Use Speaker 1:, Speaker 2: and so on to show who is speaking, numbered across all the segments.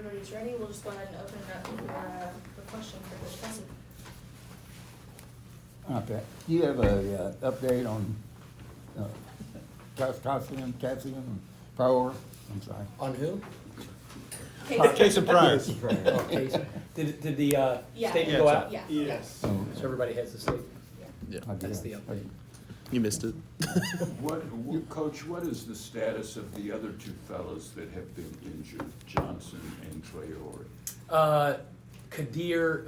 Speaker 1: everybody's ready, we'll just go ahead and open it up for questions for Coach Kelsey.
Speaker 2: Okay. Do you have a update on Cassian, Power? I'm sorry.
Speaker 3: On who?
Speaker 4: Case and Price.
Speaker 3: Oh, Casey. Did the
Speaker 1: Yeah.
Speaker 3: statement go out?
Speaker 1: Yeah.
Speaker 4: Yes.
Speaker 3: So everybody has the statement?
Speaker 2: I
Speaker 3: That's the
Speaker 2: guess.
Speaker 3: update.
Speaker 5: You missed it.
Speaker 6: Coach, what is the status of the other two fellows that have been injured, Johnson and Traore?
Speaker 3: Kadir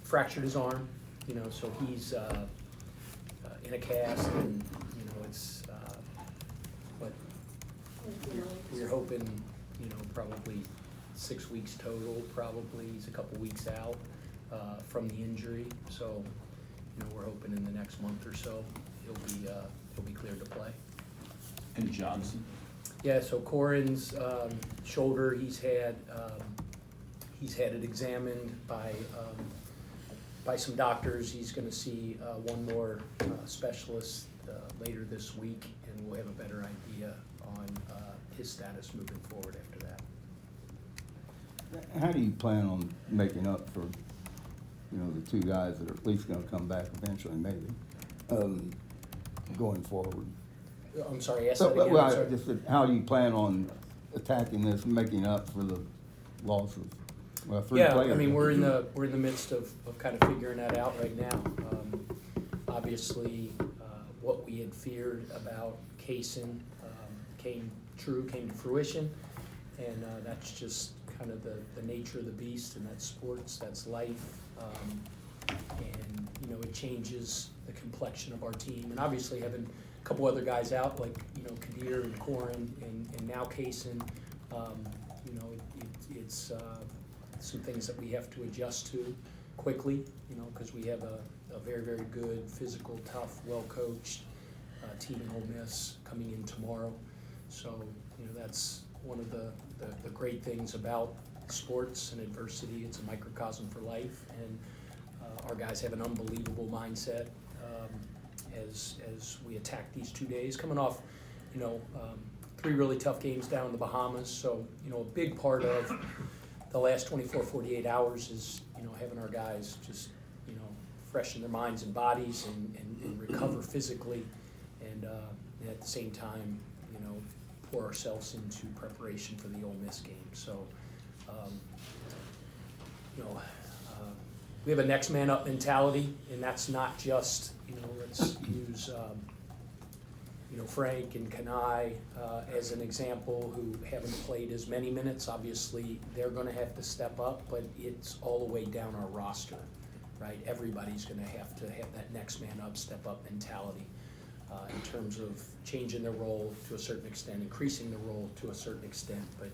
Speaker 3: fractured his arm, so he's in a cast, and it's. But we're hoping, probably 6 weeks total. Probably he's a couple weeks out from the injury, so we're hoping in the next month or so he'll be cleared to play.
Speaker 6: And Johnson?
Speaker 3: Yeah, so Corin's shoulder, he's had it examined by some doctors. He's going to see one more specialist later this week, and we'll have a better idea on his status moving forward after that.
Speaker 2: How do you plan on making up for, the two guys that are at least gonna come back eventually, maybe, going forward?
Speaker 3: I'm sorry, ask that again.
Speaker 2: Well,
Speaker 3: I'm sorry.
Speaker 2: just how do you plan on attacking this, making up for the loss of, three players?
Speaker 3: Yeah, I mean, we're in the midst of kind of figuring that out right now. Obviously, what we had feared about Kaysen came to fruition, and that's just kind of the nature of the beast, and that's sports, that's life, and it changes the complexion of our team. And obviously, having a couple other guys out like Kadir and Corin and now Kaysen, it's some things that we have to adjust to quickly, because we have a very, very good, physical, tough, well-coached team in Ole Miss coming in tomorrow. So, that's one of the great things about sports and adversity. It's a microcosm for life, and our guys have an unbelievable mindset as we attack these 2 days, coming off, 3 really tough games down in the Bahamas. So, a big part of the last 24, 48 hours is, having our guys just, freshen their minds and bodies and recover physically, and at the same time, pour ourselves into preparation for the Ole Miss game. So, we have a next man up mentality, and that's not just, let's use, Frank and Kanai as an example, who haven't played as many minutes. Obviously, they're going to have to step up, but it's all the way down our roster, right? Everybody's going to have that next man up, step up mentality in terms of changing their role to a certain extent, increasing the role to a certain extent. But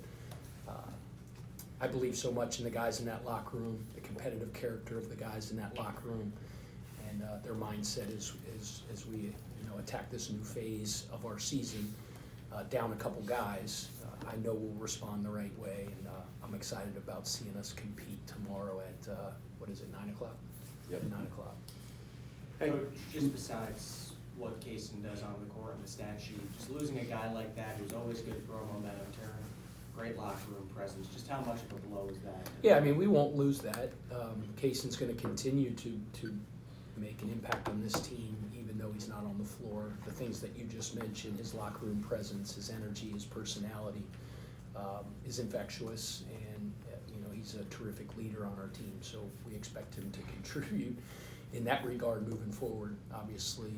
Speaker 3: I believe so much in the guys in that locker room, the competitive character of the guys in that locker room, and their mindset as we attack this new phase of our season, down a couple guys. I know we'll respond the right way, and I'm excited about seeing us compete tomorrow at 9 o'clock?
Speaker 6: Yep.
Speaker 3: 9 o'clock.
Speaker 4: Hey, just besides what Kaysen does on the court and the stat sheet, just losing a guy like that who's always good for a momentum turn, great locker room presence, just how much of a blow is that?
Speaker 3: Yeah, I mean, we won't lose that. Kaysen's going to continue to make an impact on this team, even though he's not on the floor. The things that you just mentioned, his locker room presence, his energy, his personality, is infectious, and he's a terrific leader on our team. So we expect him to contribute in that regard moving forward. Obviously,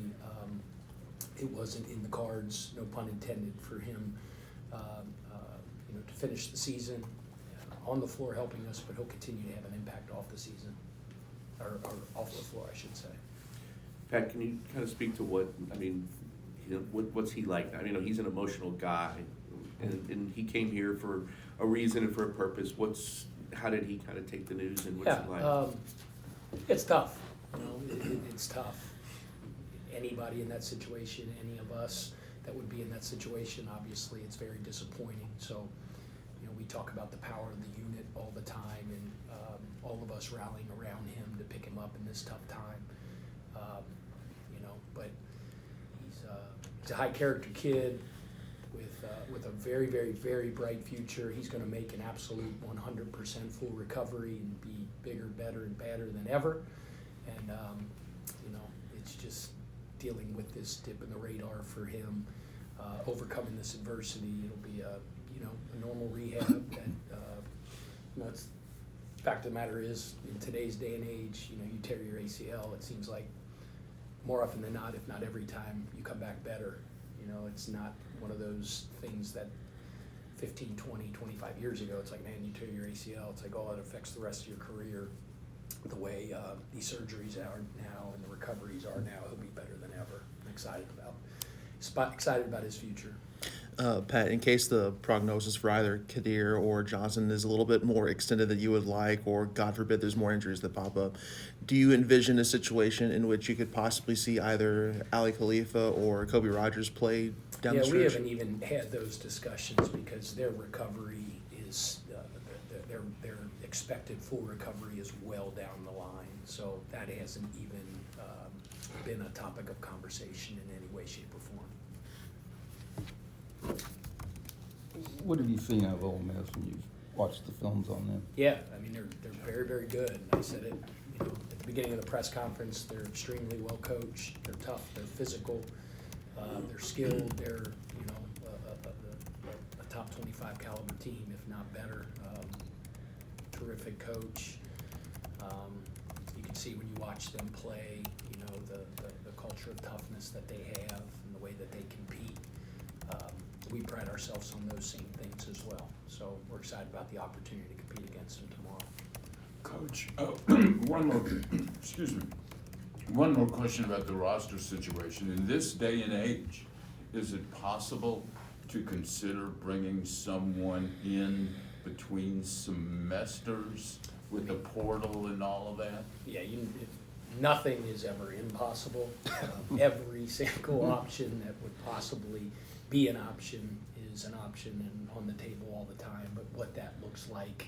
Speaker 3: it wasn't in the cards, no pun intended, for him to finish the season on the floor helping us, but he'll continue to have an impact off the season, or off the floor, I should say.
Speaker 5: Pat, can you kind of speak to what's he like? I mean, he's an emotional guy, and he came here for a reason and for a purpose. How did he kind of take the news, and what's he like?
Speaker 3: It's tough. It's tough. Anybody in that situation, any of us that would be in that situation, obviously, it's very disappointing. So, we talk about the power of the unit all the time, and all of us rallying around him to pick him up in this tough time. But he's a high character kid with with a very, very, very bright future. He's going to make an absolute 100% full recovery and be bigger, better, and badder than ever. And it's just dealing with this dip in the radar for him, overcoming this adversity. It'll be a normal rehab. And it's fact of the matter is, in today's day and age, you tear your ACL. It seems like more often than not, if not every time, you come back better. It's not one of those things that 15, 20, 25 years ago, it's like, man, you tear your ACL, it's like, oh, it affects the rest of your career. The way these surgeries are now and the recoveries are now, he'll be better than ever. I'm excited about his future.
Speaker 7: Pat, in case the prognosis for either Kadir or Johnson is a little bit more extended than you would like, or God forbid there's more injuries that pop up, do you envision a situation in which you could possibly see either Ali Khalifa or Kobe Rogers play down the stretch?
Speaker 3: We haven't even had those discussions because their recovery is, their expected full recovery is well down the line. So that hasn't even been a topic of conversation in any way, shape, or form.
Speaker 2: What have you seen of Ole Miss when you've watched the films on them?
Speaker 3: Yeah, I mean, they're very, very good. I said it, at the beginning of the press conference. They're extremely well coached. They're tough. They're physical. They're skilled. They're a top 25 caliber team, if not better. Terrific coach. You can see when you watch them play, the culture of toughness that they have and the way that they compete. We pride ourselves on those same things as well. So we're excited about the opportunity to compete against them tomorrow.
Speaker 6: Coach, one more question about the roster situation. In this day and age, is it possible to consider bringing someone in between semesters with the portal and all of that?
Speaker 3: Yeah, nothing is ever impossible. Every single option that would possibly be an option is an option and on the table all the time. But what that looks like,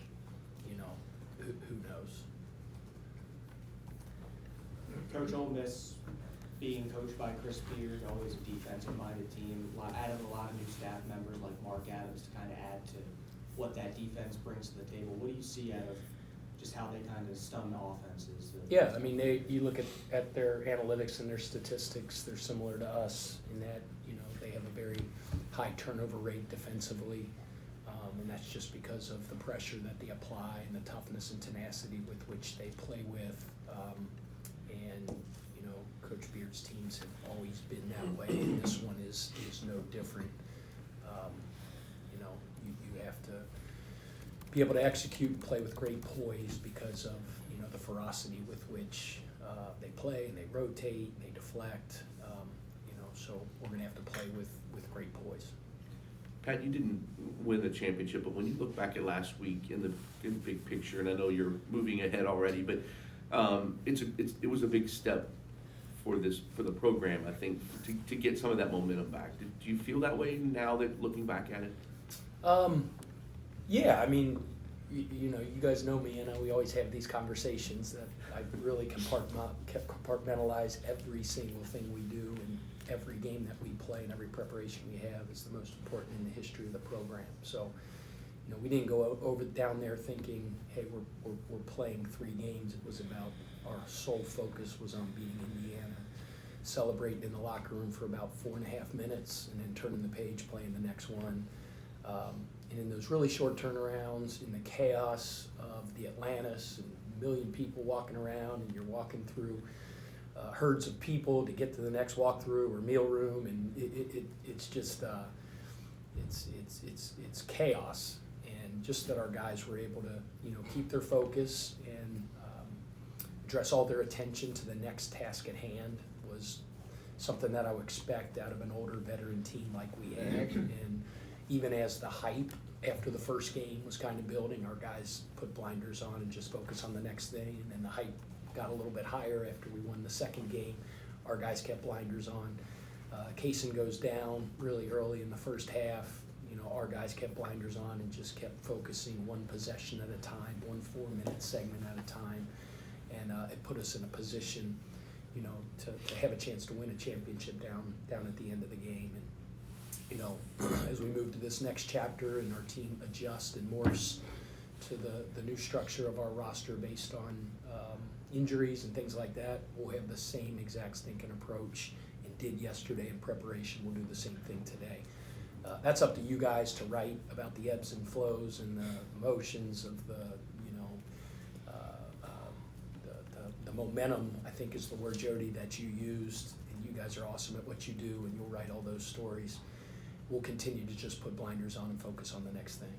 Speaker 3: who knows?
Speaker 4: Coach, Ole Miss, being coached by Chris Beard, always a defensive-minded team, added a lot of new staff members like Mark Adams to kind of add to what that defense brings to the table. What do you see out of just how they kind of stun the offenses?
Speaker 3: Yeah, I mean, you look at their analytics and their statistics, they're similar to us in that, they have a very high turnover rate defensively, and that's just because of the pressure that they apply and the toughness and tenacity with which they play with. And Coach Beard's teams have always been that way, and this one is no different. You have to be able to execute and play with great poise because of the ferocity with which they play and they rotate, and they deflect. So we're going to have to play with great poise.
Speaker 5: Pat, you didn't win the championship, but when you look back at last week in the big picture, and I know you're moving ahead already, but it was a big step for the program, I think, to get some of that momentum back. Do you feel that way now that looking back at it?
Speaker 3: Yeah, I mean, you guys know me, and we always have these conversations that I really compartmentalize every single thing we do, and every game that we play and every preparation we have is the most important in the history of the program. So, we didn't go down there thinking, hey, we're playing 3 games. It was about our sole focus was on beating Indiana, celebrating in the locker room for about 4.5 minutes, and then turning the page, playing the next one. And in those really short turnarounds, in the chaos of the Atlantis and a million people walking around, and you're walking through herds of people to get to the next walkthrough or meal room, and it's just it's chaos. And just that our guys were able to keep their focus and address all their attention to the next task at hand was something that I would expect out of an older veteran team like we had. And even as the hype after the first game was kind of building, our guys put blinders on and just focus on the next thing. And then the hype got a little bit higher after we won the second game. Our guys kept blinders on. Kaysen goes down really early in the first half. Our guys kept blinders on and just kept focusing one possession at a time, 1 4-minute segment at a time. And it put us in a position, to have a chance to win a championship down at the end of the game. And you know, as we move to this next chapter and our team adjusts and morphs to the new structure of our roster based on injuries and things like that, we'll have the same exact stinking approach and did yesterday in preparation. We'll do the same thing today. That's up to you guys to write about the ebbs and flows and the emotions of the, you know, the momentum, I think is the word, Jody, that you used. And you guys are awesome at what you do, and you'll write all those stories. We'll continue to just put blinders on and focus on the next thing.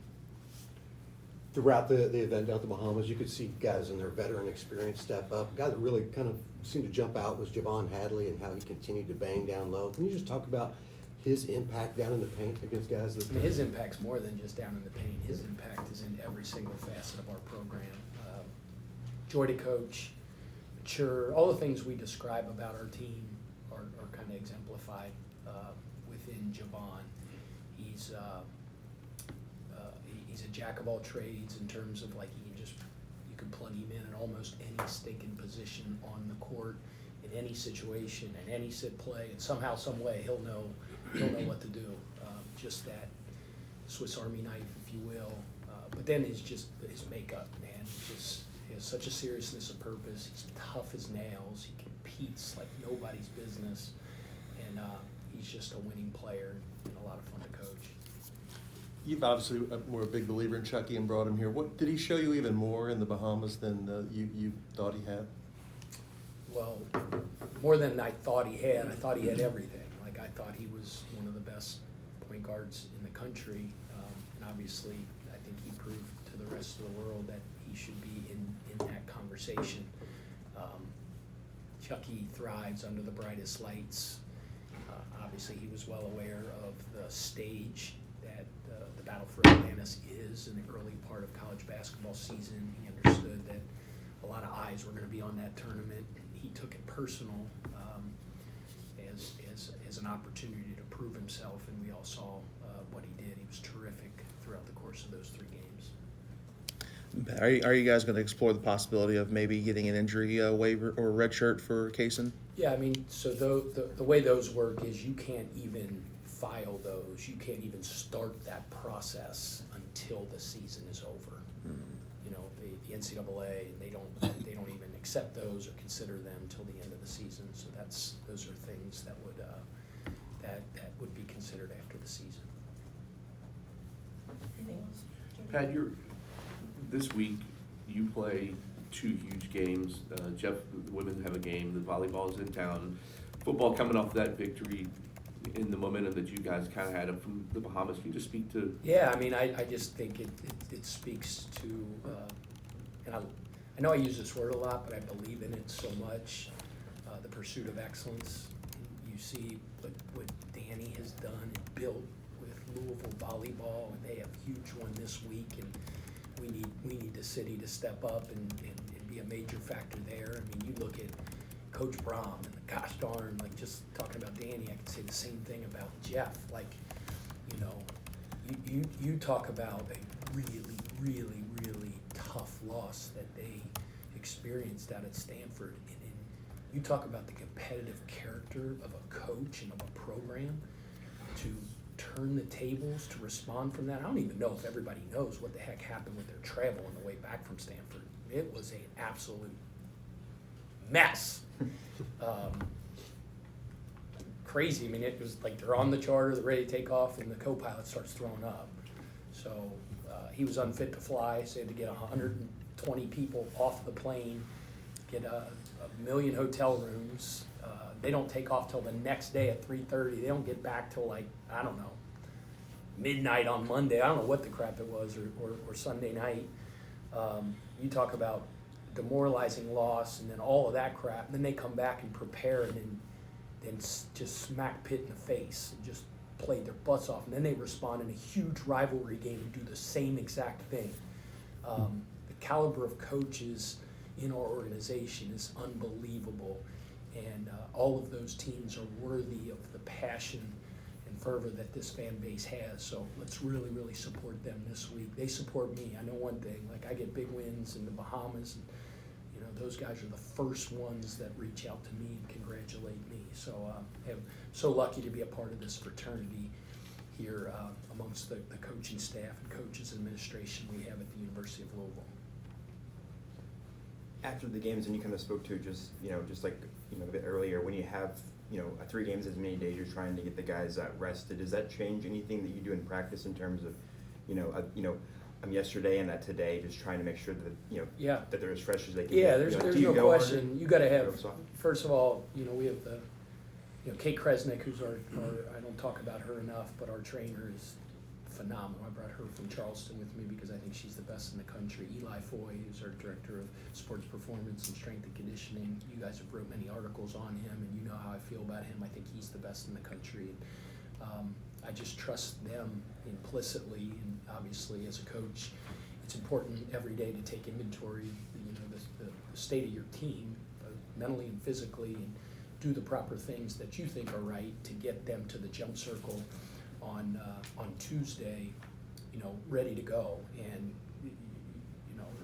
Speaker 8: Throughout the event down at the Bahamas, you could see guys in their veteran experience step up. A guy that really kind of seemed to jump out was Javon Hadley and how he continued to bang down low. Can you just talk about his impact down in the paint against guys that...
Speaker 3: I mean, his impact's more than just down in the paint. His impact is in every single facet of our program. Joy to coach, mature, all the things we describe about our team are kind of exemplified within Javon. He's a jack of all trades in terms of, like, you can plug him in almost any stinking position on the court, in any situation, in any sit play, and somehow, some way, he'll know what to do. Just that Swiss Army knife, if you will. But then his makeup, man. He has such a seriousness of purpose. He's tough as nails. He competes like nobody's business, and he's just a winning player and a lot of fun to coach.
Speaker 9: You've obviously were a big believer in Chucky and brought him here. What did he show you even more in the Bahamas than you thought he had?
Speaker 3: Well, more than I thought he had. I thought he had everything. Like, I thought he was one of the best point guards in the country, and obviously I think he proved to the rest of the world that he should be in that conversation. Chucky thrives under the brightest lights. Obviously he was well aware of the stage that the Battle for Atlantis is in the early part of college basketball season. He understood that a lot of eyes were going to be on that tournament. He took it personal as an opportunity to prove himself, and we all saw what he did. He was terrific throughout the course of those 3 games.
Speaker 7: Are you guys going to explore the possibility of maybe getting an injury waiver or red shirt for Kaysen?
Speaker 3: Yeah, I mean, so the way those work is you can't even file those. You can't even start that process until the season is over. You know, the NCAA, they don't even accept those or consider them until the end of the season. So those are things that would be considered after the season.
Speaker 1: Anything else?
Speaker 5: Pat, this week you play 2 huge games. Jeff, the women have a game. The volleyball's in town. Football coming off that victory in the momentum that you guys kind of had up from the Bahamas. Can you just speak to?
Speaker 3: Yeah, I mean, I just think it speaks to, and I know I use this word a lot, but I believe in it so much, the pursuit of excellence. You see what Danny has done and built with Louisville volleyball, and they have a huge one this week, and we need the city to step up and be a major factor there. I mean, you look at Coach Brom, and gosh darn, like, just talking about Danny, I could say the same thing about Jeff. Like, you know, you talk about a really, really, really tough loss that they experienced out at Stanford, and you talk about the competitive character of a coach and of a program to turn the tables, to respond from that. I don't even know if everybody knows what the heck happened with their travel on the way back from Stanford. It was an absolute mess. Crazy. I mean, it was like they're on the charter, they're ready to take off, and the co-pilot starts throwing up. So he was unfit to fly, so he had to get 120 people off the plane, get a million hotel rooms. They don't take off till the next day at 3:30. They don't get back till, like, I don't know, midnight on Monday. I don't know what the crap it was, or Sunday night. You talk about demoralizing loss and then all of that crap, and then they come back and prepare and then just smack Pitt in the face and just played their butts off, and then they respond in a huge rivalry game and do the same exact thing. The caliber of coaches in our organization is unbelievable, and all of those teams are worthy of the passion and fervor that this fan base has. So let's really, really support them this week. They support me. I know one thing, like, I get big wins in the Bahamas, and you know, those guys are the first ones that reach out to me and congratulate me. So I'm so lucky to be a part of this fraternity. here amongst the coaching staff and coaches and administration we have at the University of Louisville.
Speaker 10: After the games, and you kind of spoke to just like a bit earlier, when you have 3 games as many days, you're trying to get the guys rested. Does that change anything that you do in practice in terms of yesterday and today, just trying to make sure that that they're as fresh as they can?
Speaker 3: Yeah,
Speaker 10: be?
Speaker 3: there's
Speaker 10: Do you
Speaker 3: no
Speaker 10: go harder?
Speaker 3: question. You got to have,
Speaker 10: Go soft?
Speaker 3: first of all, we have the Kate Kresnick, who's our I don't talk about her enough, but our trainer is phenomenal. I brought her from Charleston with me because I think she's the best in the country. Eli Foy, who's our director of sports performance and strength and conditioning. You guys have wrote many articles on him, and you know how I feel about him. I think he's the best in the country. I just trust them implicitly, and obviously as a coach, it's important every day to take inventory, the state of your team, mentally and physically, and do the proper things that you think are right to get them to the jump circle on Tuesday, ready to go. And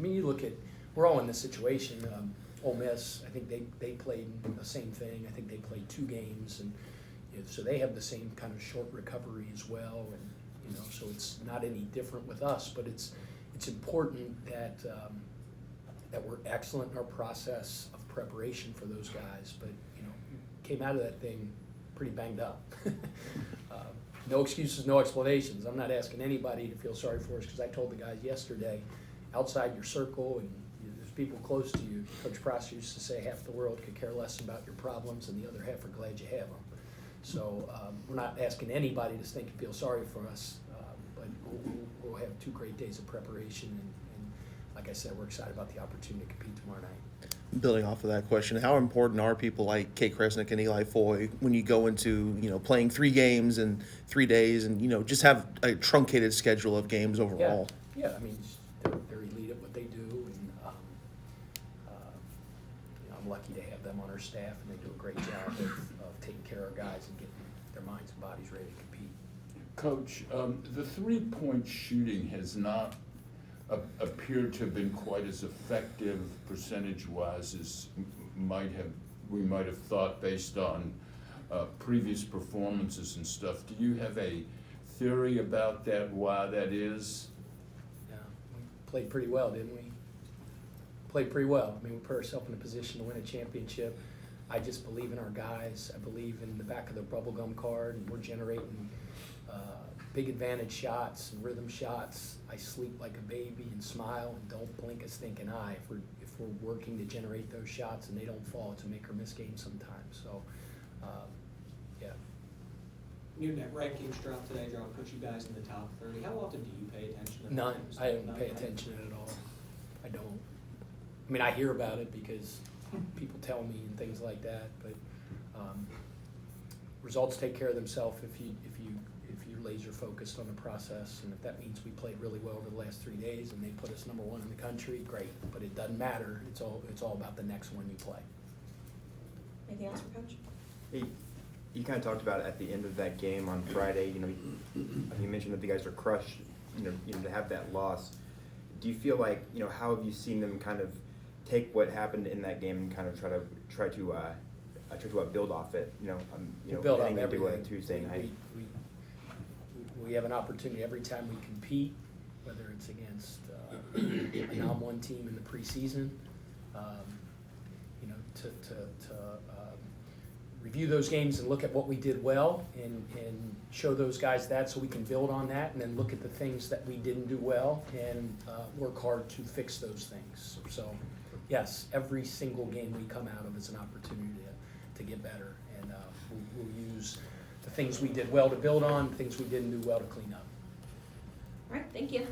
Speaker 3: you look at, we're all in this situation. Ole Miss, I think they played the same thing. I think they played 2 games, and so they have the same kind of short recovery as well. And so it's not any different with us. But it's important that that we're excellent in our process of preparation for those guys. But came out of that thing pretty banged up. No excuses, no explanations. I'm not asking anybody to feel sorry for us, because I told the guys yesterday, outside your circle and there's people close to you. Coach Prosser used to say half the world could care less about your problems and the other half are glad you have them. So we're not asking anybody to think and feel sorry for us, but we'll have 2 great days of preparation, and like I said, we're excited about the opportunity to compete tomorrow night.
Speaker 7: Building off of that question, how important are people like Kate Kresnick and Eli Foy when you go into playing 3 games in 3 days, and just have a truncated schedule of games overall?
Speaker 3: Yeah. I mean, they're elite at what they do, and I'm lucky to have them on our staff, and they do a great job of taking care of our guys and getting their minds and bodies ready to compete.
Speaker 6: Coach, the 3-point shooting has not appeared to have been quite as effective percentage-wise as we might have thought based on previous performances and stuff. Do you have a theory about that, why that is?
Speaker 3: Yeah, we played pretty well, didn't we? Played pretty well. I mean, we put ourselves in a position to win a championship. I just believe in our guys. I believe in the back of the bubblegum card, and we're generating big advantage shots and rhythm shots. I sleep like a baby and smile and don't blink a stinking eye if we're working to generate those shots and they don't fall. It's a make or miss game sometimes. So, yeah.
Speaker 4: Your net rankings dropped today, John, put you guys in the top 30. How often do you pay attention to
Speaker 3: None.
Speaker 4: things?
Speaker 3: I don't
Speaker 4: None,
Speaker 3: pay
Speaker 4: right?
Speaker 3: attention at all. I don't. I mean, I hear about it because people tell me and things like that, but results take care of themselves if you're laser focused on the process, and if that means we played really well over the last 3 days and they put us number 1 in the country, great. But it doesn't matter. It's all about the next one you play.
Speaker 1: Anything else for Coach?
Speaker 10: Hey, you kind of talked about it at the end of that game on Friday. You mentioned that the guys are crushed. To have that loss. Do you feel like how have you seen them kind of take what happened in that game and kind of try to build off it?
Speaker 3: Build off
Speaker 10: heading into
Speaker 3: everything.
Speaker 10: Tuesday night.
Speaker 3: We have an opportunity every time we compete, whether it's against a non-1 team in the preseason, to review those games and look at what we did well and show those guys that so we can build on that, and then look at the things that we didn't do well and work hard to fix those things. So, yes, every single game we come out of is an opportunity to get better, and we'll use the things we did well to build on, things we didn't do well to clean up.
Speaker 1: All right, thank you.